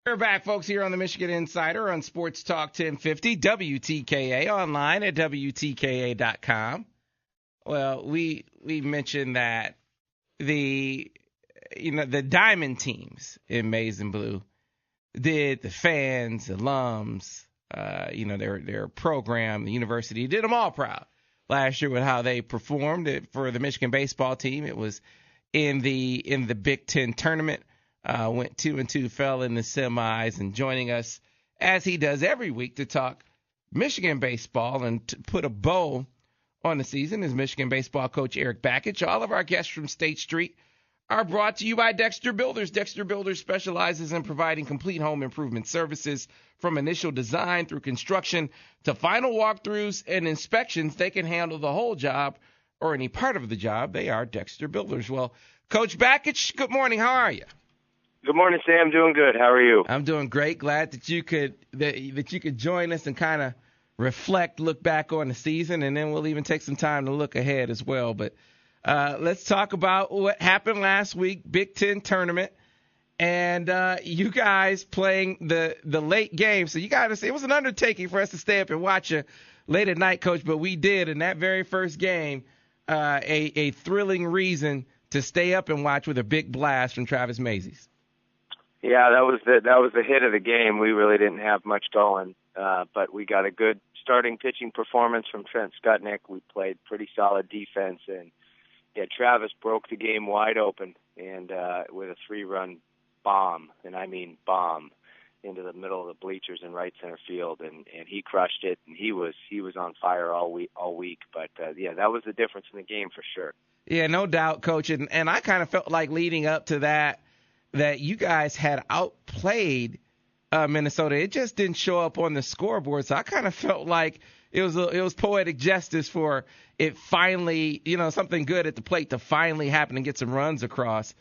We're back, folks, here on the Michigan Insider on Sports Talk 1050, WTKA, online at WTKA.com. Well, we mentioned that the Diamond teams in Maize and Blue did the fans, alums, their program, the university, did them all proud last year with how they performed. For the Michigan baseball team, it was in the Big Ten tournament. Went 2-2, fell in the semis, and joining us as he does every week to talk Michigan baseball and to put a bow on the season is Michigan baseball coach Eric Bakich. All of our guests from State Street are brought to you by Dexter Builders. Dexter Builders specializes in providing complete home improvement services from initial design through construction to final walkthroughs and inspections. They can handle the whole job or any part of the job. They are Dexter Builders. Well, Coach Bakich, good morning. How are you? Good morning, Sam. Doing good. How are you? I'm doing great. Glad that you could join us and kind of reflect, look back on the season, and then we'll even take some time to look ahead as well. But let's talk about what happened last week, Big Ten tournament, and you guys playing the late game. So you got to say it was an undertaking for us to stay up and watch you late at night, Coach, but we did in that very first game. A thrilling reason to stay up and watch with a big blast from Travis Mazies. Yeah, that was the hit of the game. We really didn't have much going, but we got a good starting pitching performance from Trent Skutnik. We played pretty solid defense, and Travis broke the game wide open and with a 3-run bomb, and I mean bomb, into the middle of the bleachers in right center field, and he crushed it, and he was on fire all week. But that was the difference in the game for sure. Yeah, no doubt, Coach, and I kind of felt like leading up to that you guys had outplayed Minnesota. It just didn't show up on the scoreboard. So I kind of felt like it was poetic justice for it finally, something good at the plate to finally happen and get some runs across.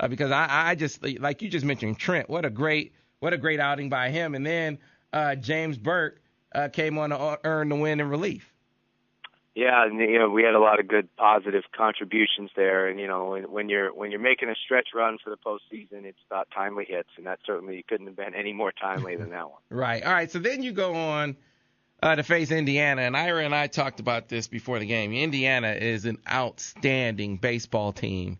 Because I just, like you just mentioned, Trent, what a great outing by him. And then James Burke came on to earn the win in relief. Yeah, and we had a lot of good positive contributions there, and when you're making a stretch run for the postseason, it's about timely hits, and that certainly couldn't have been any more timely than that one. Right. All right. So then you go on to face Indiana, and Ira and I talked about this before the game. Indiana is an outstanding baseball team,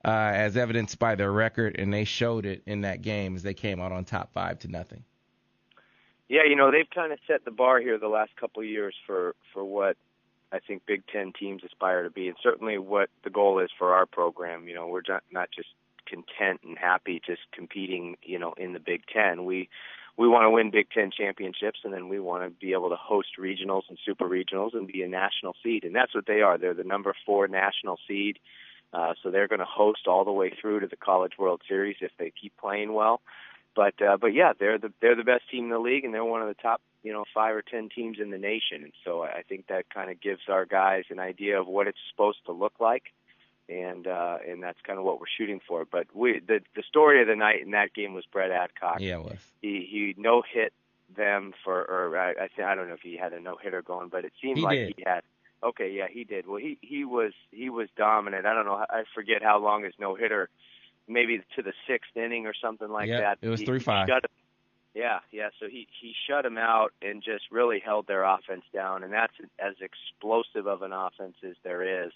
as evidenced by their record, and they showed it in that game as they came out on top 5-0. Yeah, they've kind of set the bar here the last couple of years for what I think Big Ten teams aspire to be, and certainly what the goal is for our program. We're not just content and happy just competing, in the Big Ten. We want to win Big Ten championships, and then we want to be able to host regionals and super regionals and be a national seed, and that's what they are. They're the number 4 national seed, so they're going to host all the way through to the College World Series if they keep playing well. But yeah, they're the best team in the league, and they're one of the top 5 or 10 teams in the nation. And so I think that kind of gives our guys an idea of what it's supposed to look like, and that's kind of what we're shooting for. But the story of the night in that game was Brett Adcock. Yeah, it was. He no hit them I don't know if he had a no hitter going, but it seemed he had. Okay, yeah, he did. Well, he was dominant. I don't know. I forget how long his no hitter. Maybe to the 6th inning or something like that. It was 3-5. Yeah. So he shut him out and just really held their offense down, and that's as explosive of an offense as there is.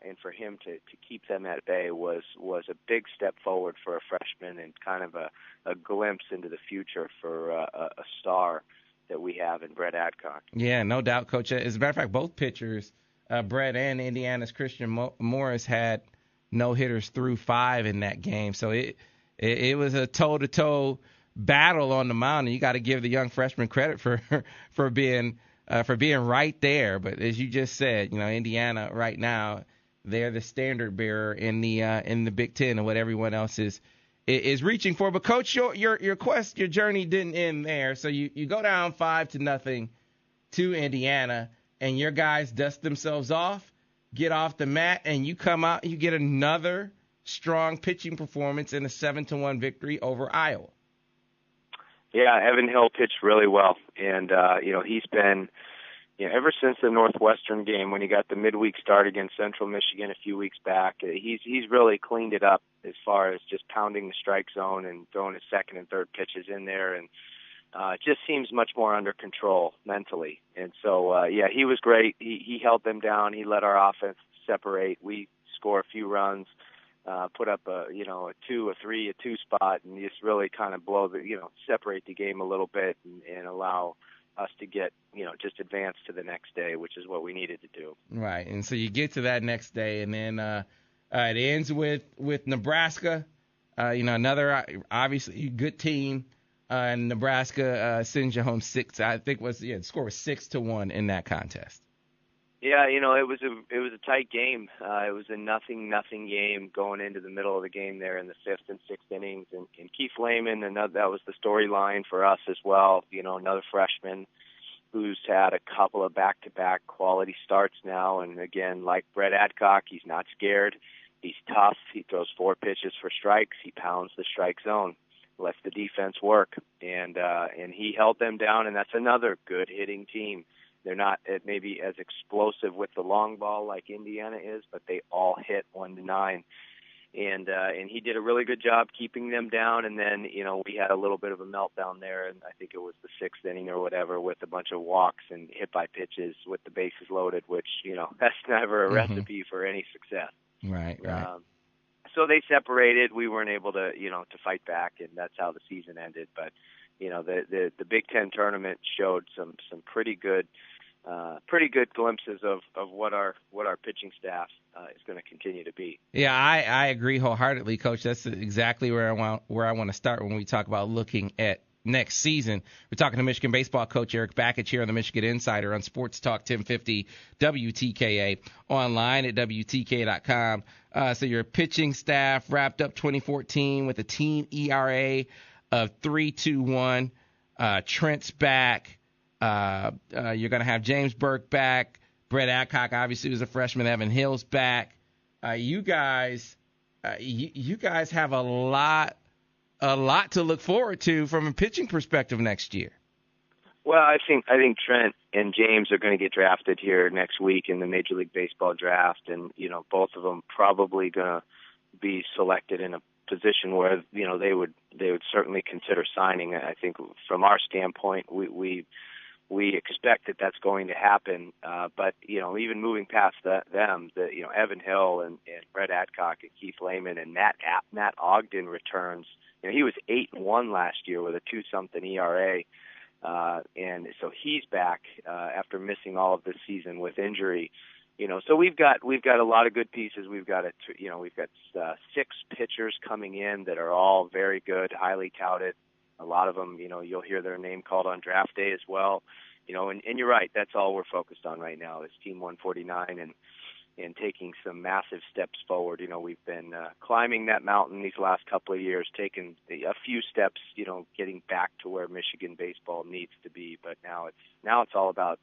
And for him to keep them at bay was a big step forward for a freshman and kind of a glimpse into the future for a star that we have in Brett Adcock. Yeah, no doubt, Coach. As a matter of fact, both pitchers, Brett and Indiana's Christian Morris, had no hitters through 5 in that game. So it was a toe-to-toe battle on the mound, and you got to give the young freshman credit for being right there. But as you just said, Indiana right now, they're the standard bearer in the Big Ten and what everyone else is reaching for. But Coach, your journey didn't end there. So you go down 5-0 to Indiana, and your guys dust themselves off, get off the mat, and you come out, you get another strong pitching performance in a 7-1 victory over Iowa. Yeah, Evan Hill pitched really well, and he's been ever since the Northwestern game when he got the midweek start against Central Michigan a few weeks back, he's really cleaned it up as far as just pounding the strike zone and throwing his second and third pitches in there, and it just seems much more under control mentally. And so, he was great. He held them down. He let our offense separate. We score a few runs, put up a 2, a 3, a 2 spot, and just really kind of separate the game a little bit and allow us to get, just advance to the next day, which is what we needed to do. Right. And so you get to that next day, and then it ends with Nebraska, another obviously good team. And Nebraska sends you home 6. I think the score was 6-1 in that contest. Yeah, it was a tight game. It was a 0-0 game going into the middle of the game there in the 5th and 6th innings. And Keith Lehman, and that was the storyline for us as well. Another freshman who's had a couple of back-to-back quality starts now. And again, like Brett Adcock, he's not scared. He's tough. He throws 4 pitches for strikes. He pounds the strike zone, lets the defense work, and he held them down. And that's another good hitting team. They're not maybe as explosive with the long ball like Indiana is, but they all hit 1-9. And he did a really good job keeping them down. And then, we had a little bit of a meltdown there, and I think it was the 6th inning or whatever, with a bunch of walks and hit by pitches with the bases loaded, which, that's never a recipe for any success. Right. So they separated. We weren't able to, to fight back, and that's how the season ended. But, the Big Ten tournament showed some pretty good glimpses of what our pitching staff is going to continue to be. Yeah, I agree wholeheartedly, Coach. That's exactly where I want to start when we talk about looking at next season. We're talking to Michigan baseball coach Eric Bakich here on the Michigan Insider on Sports Talk 1050 WTKA, online at WTKA.com. So your pitching staff wrapped up 2014 with a team ERA of 3.21. Trent's back. You're going to have James Burke back. Brett Adcock obviously was a freshman. Evan Hill's back. You guys have a lot to look forward to from a pitching perspective next year. Well, I think Trent and James are going to get drafted here next week in the Major League Baseball draft, and both of them probably going to be selected in a position where they would certainly consider signing. I think from our standpoint, we expect that that's going to happen. But even moving past them, Evan Hill and Brett Adcock and Keith Lehman and Matt Ogden returns. He was 8-1 last year with a 2-something ERA, and so he's back after missing all of this season with injury. So we've got a lot of good pieces. We've got 6 pitchers coming in that are all very good, highly touted. A lot of them, you'll hear their name called on draft day as well. And you're right. That's all we're focused on right now is Team 149 and taking some massive steps forward. We've been climbing that mountain these last couple of years, taking a few steps, getting back to where Michigan baseball needs to be. But now it's all about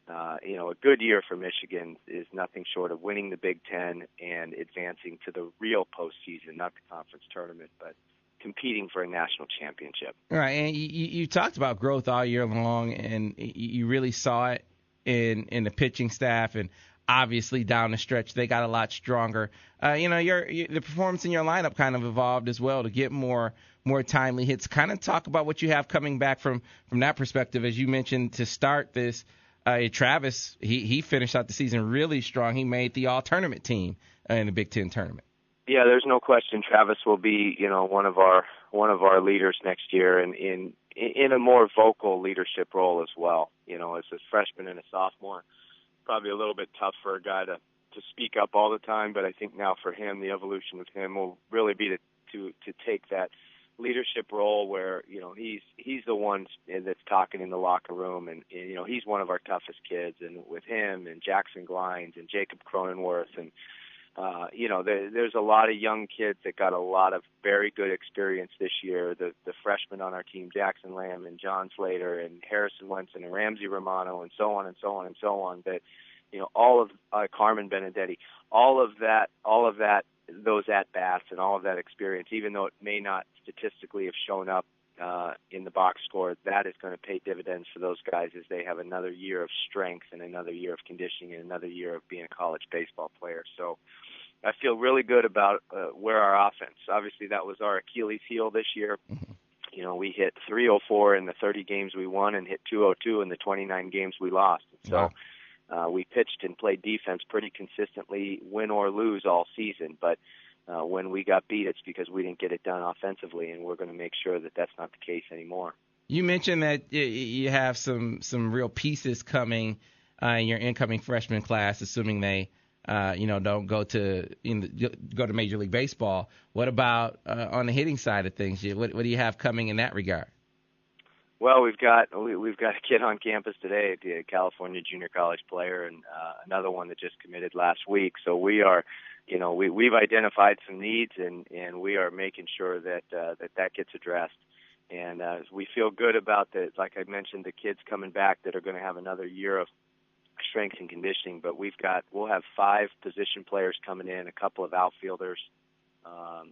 a good year for Michigan is nothing short of winning the Big Ten and advancing to the real postseason, not the conference tournament, but competing for a national championship. All right, and you talked about growth all year long, and you really saw it in the pitching staff, and obviously down the stretch they got a lot stronger. The performance in your lineup kind of evolved as well to get more timely hits. Kind of talk about what you have coming back from that perspective. As you mentioned to start this, Travis, he finished out the season really strong. He made the all-tournament team in the Big Ten tournament. Yeah, there's no question Travis will be, one of our leaders next year, and in a more vocal leadership role as well. As a freshman and a sophomore, probably a little bit tough for a guy to speak up all the time. But I think now for him, the evolution with him will really be to take that leadership role where he's the one that's talking in the locker room, and he's one of our toughest kids. And with him and Jackson Glines and Jacob Cronenworth and there's a lot of young kids that got a lot of very good experience this year. The freshmen on our team, Jackson Lamb and John Slater and Harrison Wenson and Ramsey Romano and so on and so on and so on. That all of Carmen Benedetti, all of that, those at bats and all of that experience, even though it may not statistically have shown up in the box score, that is going to pay dividends for those guys as they have another year of strength and another year of conditioning and another year of being a college baseball player. So I feel really good about where our offense. Obviously, that was our Achilles heel this year. Mm-hmm. You know, we hit 304 in the 30 games we won and hit 202 in the 29 games we lost. So we pitched and played defense pretty consistently, win or lose all season. But when we got beat, it's because we didn't get it done offensively, and we're going to make sure that that's not the case anymore. You mentioned that you have some real pieces coming in your incoming freshman class, assuming they don't go to Major League Baseball. What about on the hitting side of things? What do you have coming in that regard? Well, we've got a kid on campus today, a California junior college player, and another one that just committed last week. So we are, we've identified some needs, and we are making sure that that gets addressed. And we feel good about like I mentioned, the kids coming back that are going to have another year of strength and conditioning. But we'll have 5 position players coming in, a couple of outfielders, a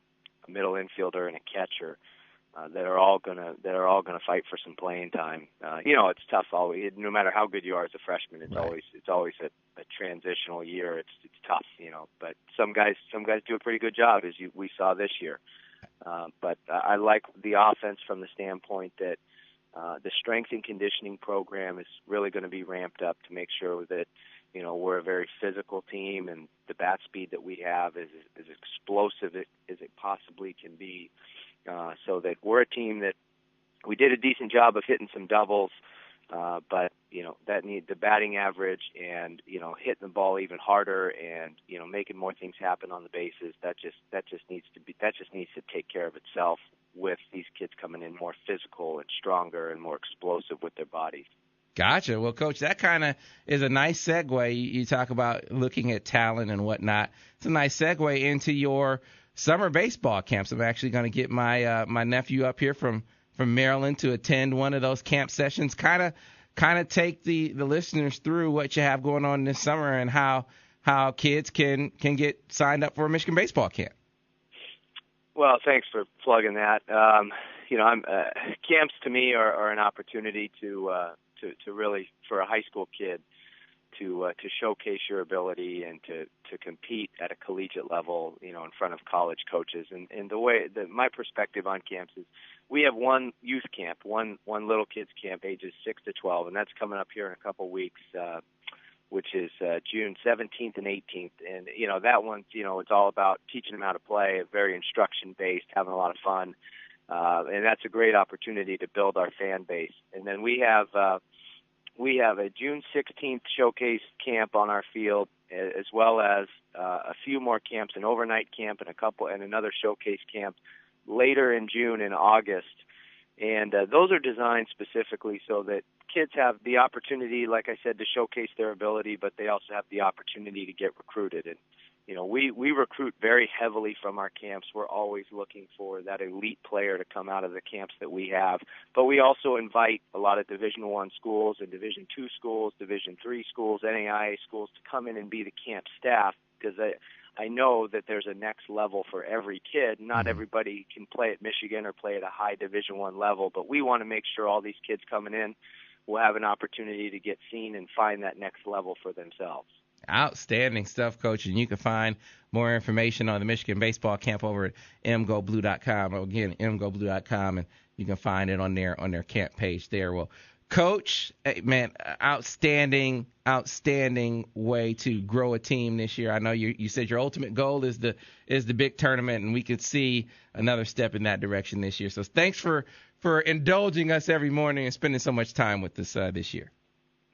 middle infielder, and a catcher. That are all gonna fight for some playing time. It's tough always. No matter how good you are as a freshman, it's always a transitional year. It's tough, But some guys do a pretty good job, as we saw this year. But I like the offense from the standpoint that the strength and conditioning program is really going to be ramped up to make sure that we're a very physical team, and the bat speed that we have is as explosive as it possibly can be. So that we're a team that we did a decent job of hitting some doubles, but that need the batting average and hitting the ball even harder and making more things happen on the bases. That just needs to take care of itself with these kids coming in more physical and stronger and more explosive with their bodies. Gotcha. Well, Coach, that kind of is a nice segue. You talk about looking at talent and whatnot. It's a nice segue into your summer baseball camps. I'm actually going to get my my nephew up here from Maryland to attend one of those camp sessions. Kind of take the listeners through what you have going on this summer and how kids can get signed up for a Michigan baseball camp. Well, thanks for plugging that. Camps to me are an opportunity to really, for a high school kid, to showcase your ability and to compete at a collegiate level, in front of college coaches. And the way my perspective on camps is, we have one youth camp, one little kids camp, ages 6 to 12, and that's coming up here in a couple weeks, which is June 17th and 18th. And that one's it's all about teaching them how to play, very instruction based, having a lot of fun, and that's a great opportunity to build our fan base. And then we have a June 16th showcase camp on our field, as well as a few more camps, an overnight camp and another showcase camp later in June and August. And those are designed specifically so that kids have the opportunity, like I said, to showcase their ability, but they also have the opportunity to get recruited. And we recruit very heavily from our camps. We're always looking for that elite player to come out of the camps that we have. But we also invite a lot of Division I schools and Division II schools, Division III schools, NAIA schools to come in and be the camp staff, because I know that there's a next level for every kid. Not everybody can play at Michigan or play at a high Division I level, but we want to make sure all these kids coming in will have an opportunity to get seen and find that next level for themselves. Outstanding stuff, Coach. And you can find more information on the Michigan baseball camp over at mgoblue.com. Again, mgoblue.com, and you can find it on their camp page there. Well, Coach, man, outstanding way to grow a team this year. I know you said your ultimate goal is the big tournament, and we could see another step in that direction this year. So thanks for indulging us every morning and spending so much time with us this year.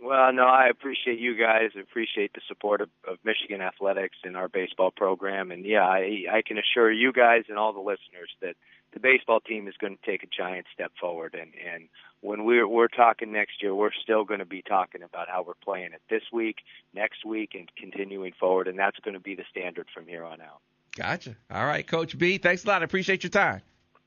Well, no, I appreciate you guys. I appreciate the support of Michigan athletics and our baseball program. And, yeah, I can assure you guys and all the listeners that the baseball team is going to take a giant step forward. And when we're talking next year, we're still going to be talking about how we're playing it this week, next week, and continuing forward. And that's going to be the standard from here on out. Gotcha. All right, Coach B, thanks a lot. I appreciate your time.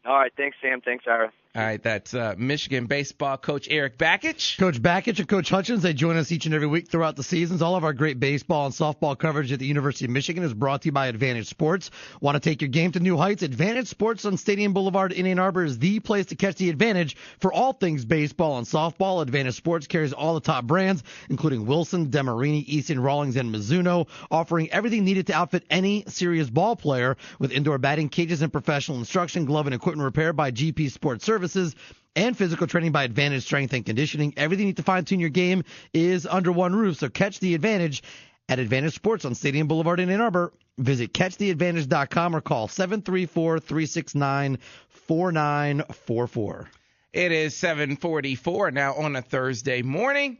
All right. Thanks, Sam. Thanks, Ira. All right, that's Michigan baseball coach Eric Bakich. Coach Bakich and Coach Hutchins, they join us each and every week throughout the seasons. All of our great baseball and softball coverage at the University of Michigan is brought to you by Advantage Sports. Want to take your game to new heights? Advantage Sports on Stadium Boulevard in Ann Arbor is the place to catch the advantage for all things baseball and softball. Advantage Sports carries all the top brands, including Wilson, Demarini, Easton, Rawlings, and Mizuno, offering everything needed to outfit any serious ball player with indoor batting cages and professional instruction, glove and equipment repair by GP Sports Services, and physical training by Advantage Strength and Conditioning. Everything you need to fine-tune your game is under one roof, so catch the advantage at Advantage Sports on Stadium Boulevard in Ann Arbor. Visit catchtheadvantage.com or call 734-369-4944. It is 7:44 now on a Thursday morning.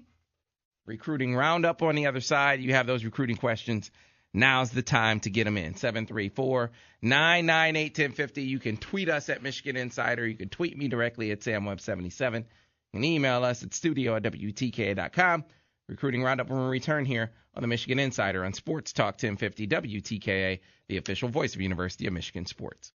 Recruiting roundup on the other side. You have those recruiting questions. Now's the time to get them in. 734-998-1050. You can tweet us at Michigan Insider. You can tweet me directly at SamWeb77. And email us at studio@WTKA.com. Recruiting roundup when we return here on the Michigan Insider on Sports Talk 1050 WTKA, the official voice of University of Michigan Sports.